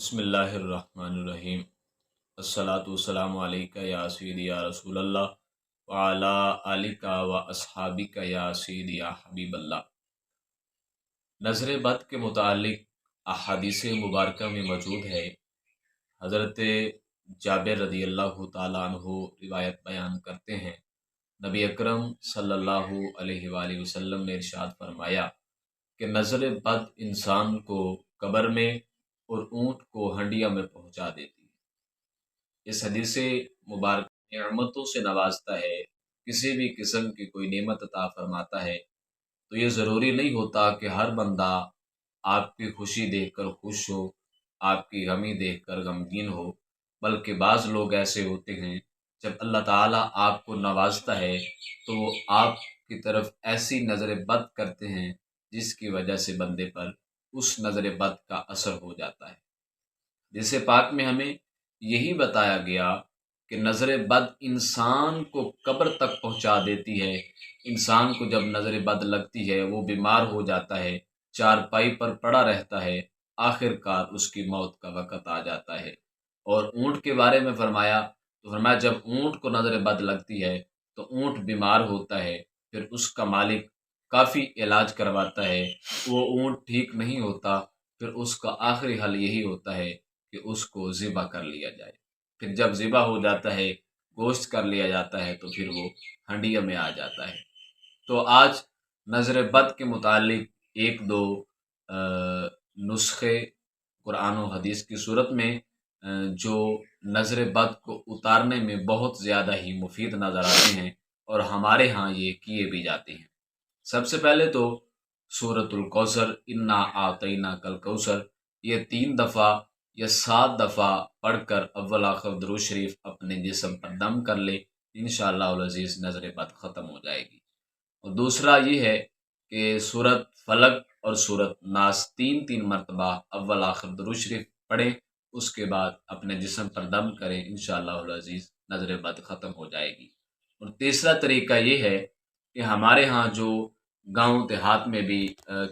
بسم اللہ الرحمن الرحیم۔ الصلاۃ والسلام علیکہ یا سیدی یا رسول اللہ وعلی آلکہ و اصحابکہ یا سیدی یا حبیب اللہ۔ نظر بد کے متعلق احادیث مبارکہ میں موجود ہے۔ حضرت جابر رضی اللہ تعالیٰ عنہ روایت بیان کرتے ہیں، نبی اکرم صلی اللہ علیہ وآلہ وسلم نے ارشاد فرمایا کہ نظر بد انسان کو قبر میں اور اونٹ کو ہنڈیا میں پہنچا دیتی ہے۔ اس حدیث مبارک نعمتوں سے نوازتا ہے، کسی بھی قسم کی کوئی نعمت عطا فرماتا ہے تو یہ ضروری نہیں ہوتا کہ ہر بندہ آپ کی خوشی دیکھ کر خوش ہو، آپ کی غمی دیکھ کر غمگین ہو، بلکہ بعض لوگ ایسے ہوتے ہیں جب اللہ تعالیٰ آپ کو نوازتا ہے تو وہ آپ کی طرف ایسی نظر بد کرتے ہیں جس کی وجہ سے بندے پر اس نظر بد کا اثر ہو جاتا ہے۔ جیسے پاک میں ہمیں یہی بتایا گیا کہ نظر بد انسان کو قبر تک پہنچا دیتی ہے۔ انسان کو جب نظر بد لگتی ہے وہ بیمار ہو جاتا ہے، چارپائی پر پڑا رہتا ہے، آخر کار اس کی موت کا وقت آ جاتا ہے۔ اور اونٹ کے بارے میں فرمایا جب اونٹ کو نظر بد لگتی ہے تو اونٹ بیمار ہوتا ہے، پھر اس کا مالک کافی علاج کرواتا ہے، وہ اونٹ ٹھیک نہیں ہوتا، پھر اس کا آخری حل یہی ہوتا ہے کہ اس کو ذبح کر لیا جائے۔ پھر جب ذبح ہو جاتا ہے، گوشت کر لیا جاتا ہے، تو پھر وہ ہنڈیا میں آ جاتا ہے۔ تو آج نظر بد کے متعلق ایک دو نسخے قرآن و حدیث کی صورت میں جو نظر بد کو اتارنے میں بہت زیادہ ہی مفید نظر آتے ہیں اور ہمارے ہاں یہ کیے بھی جاتے ہیں۔ سب سے پہلے تو سورۃ الکوثر، انا اعطیناک الکوثر، یہ 3 دفعہ یا 7 دفعہ پڑھ کر اول آخر درود شریف اپنے جسم پر دم کر لے، انشاءاللہ العزیز نظر بد ختم ہو جائے گی۔ اور دوسرا یہ ہے کہ سورۃ فلق اور سورۃ ناس 3 مرتبہ اول آخر درود شریف پڑھیں، اس کے بعد اپنے جسم پر دم کریں، انشاءاللہ العزیز نظر بد ختم ہو جائے گی۔ اور تیسرا طریقہ یہ ہے کہ ہمارے ہاں جو گاؤں دیہات میں بھی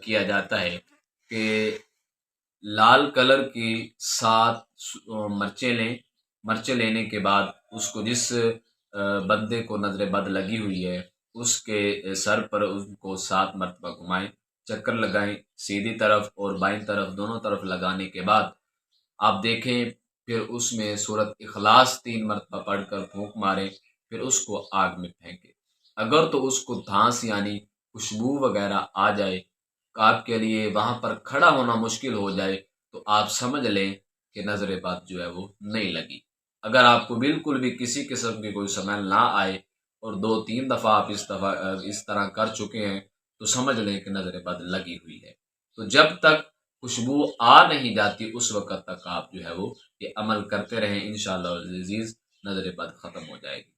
کیا جاتا ہے کہ لال کلر کی 7 مرچیں لیں، مرچیں لینے کے بعد اس کو جس بندے کو نظر بد لگی ہوئی ہے اس کے سر پر ان کو 7 مرتبہ گھمائیں، چکر لگائیں، سیدھی طرف اور بائیں طرف دونوں طرف لگانے کے بعد آپ دیکھیں، پھر اس میں سورۃ اخلاص 3 مرتبہ پڑھ کر پھونک ماریں، پھر اس کو آگ میں پھینکیں۔ اگر تو اس کو دھانس یعنی خوشبو وغیرہ آ جائے، آپ کے لیے وہاں پر کھڑا ہونا مشکل ہو جائے، تو آپ سمجھ لیں کہ نظر بد جو ہے وہ نہیں لگی۔ اگر آپ کو بالکل بھی کسی قسم کی کوئی سمیل نہ آئے اور 2-3 دفعہ آپ اس طرح کر چکے ہیں تو سمجھ لیں کہ نظر بد لگی ہوئی ہے۔ تو جب تک خوشبو آ نہیں جاتی اس وقت تک آپ جو ہے وہ یہ عمل کرتے رہیں، انشاءاللہ العزیز نظر بد ختم ہو جائے گی۔